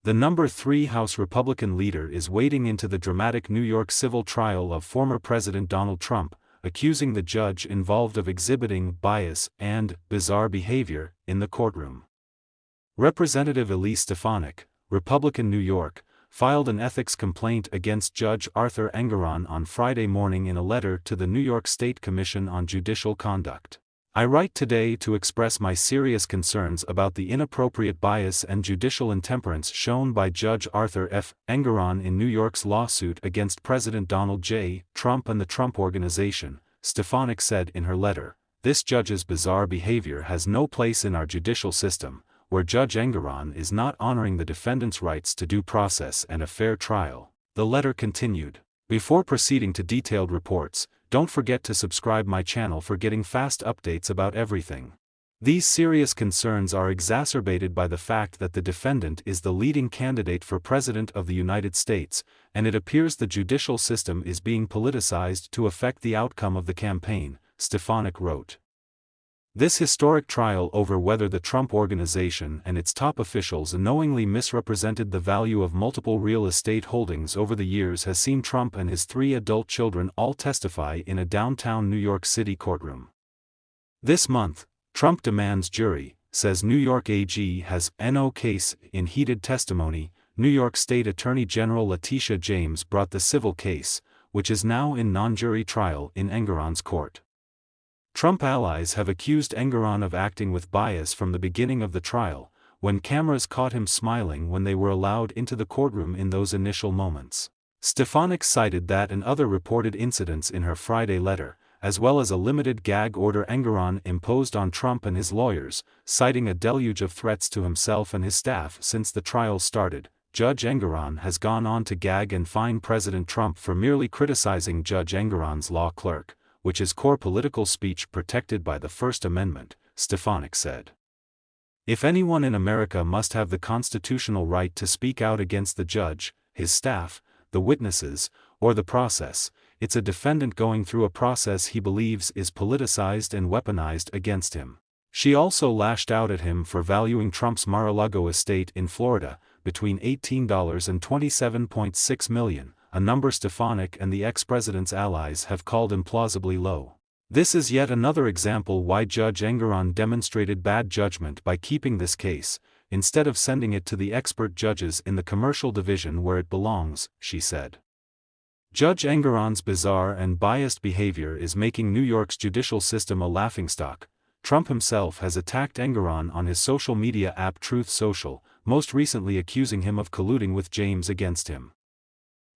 The number 3 House Republican leader is wading into the dramatic New York civil trial of former President Donald Trump, accusing the judge involved of exhibiting bias and bizarre behavior in the courtroom. Representative Elise Stefanik, Republican New York, filed an ethics complaint against Judge Arthur Engoron on Friday morning in a letter to the New York State Commission on Judicial Conduct. I write today to express my serious concerns about the inappropriate bias and judicial intemperance shown by Judge Arthur F. Engoron in New York's lawsuit against President Donald J. Trump and the Trump Organization, Stefanik said in her letter. This judge's bizarre behavior has no place in our judicial system, where Judge Engoron is not honoring the defendant's rights to due process and a fair trial. The letter continued. Before proceeding to detailed reports, don't forget to subscribe my channel for getting fast updates about everything. These serious concerns are exacerbated by the fact that the defendant is the leading candidate for President of the United States, and it appears the judicial system is being politicized to affect the outcome of the campaign, Stefanik wrote. This historic trial over whether the Trump Organization and its top officials knowingly misrepresented the value of multiple real estate holdings over the years has seen Trump and his 3 adult children all testify in a downtown New York City courtroom. This month, Trump demands jury, says New York AG has no case. In heated testimony, New York State Attorney General Letitia James brought the civil case, which is now in non-jury trial in Engoron's court. Trump allies have accused Engoron of acting with bias from the beginning of the trial, when cameras caught him smiling when they were allowed into the courtroom in those initial moments. Stefanik cited that and other reported incidents in her Friday letter, as well as a limited gag order Engoron imposed on Trump and his lawyers, citing a deluge of threats to himself and his staff since the trial started. Judge Engoron has gone on to gag and fine President Trump for merely criticizing Judge Engoron's law clerk, which is core political speech protected by the First Amendment, Stefanik said. If anyone in America must have the constitutional right to speak out against the judge, his staff, the witnesses, or the process, it's a defendant going through a process he believes is politicized and weaponized against him. She also lashed out at him for valuing Trump's Mar-a-Lago estate in Florida, between $18 and $27.6 million. A number Stefanik and the ex-president's allies have called implausibly low. This is yet another example why Judge Engoron demonstrated bad judgment by keeping this case, instead of sending it to the expert judges in the commercial division where it belongs, she said. Judge Engoron's bizarre and biased behavior is making New York's judicial system a laughingstock. Trump himself has attacked Engoron on his social media app Truth Social, most recently accusing him of colluding with James against him.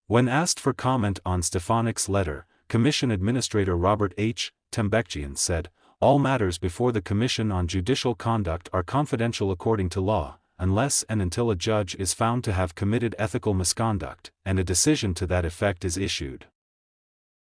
When asked for comment on Stefanik's letter, Commission Administrator Robert H. Tembechian said, "All matters before the Commission on Judicial Conduct are confidential according to law, unless and until a judge is found to have committed ethical misconduct, and a decision to that effect is issued."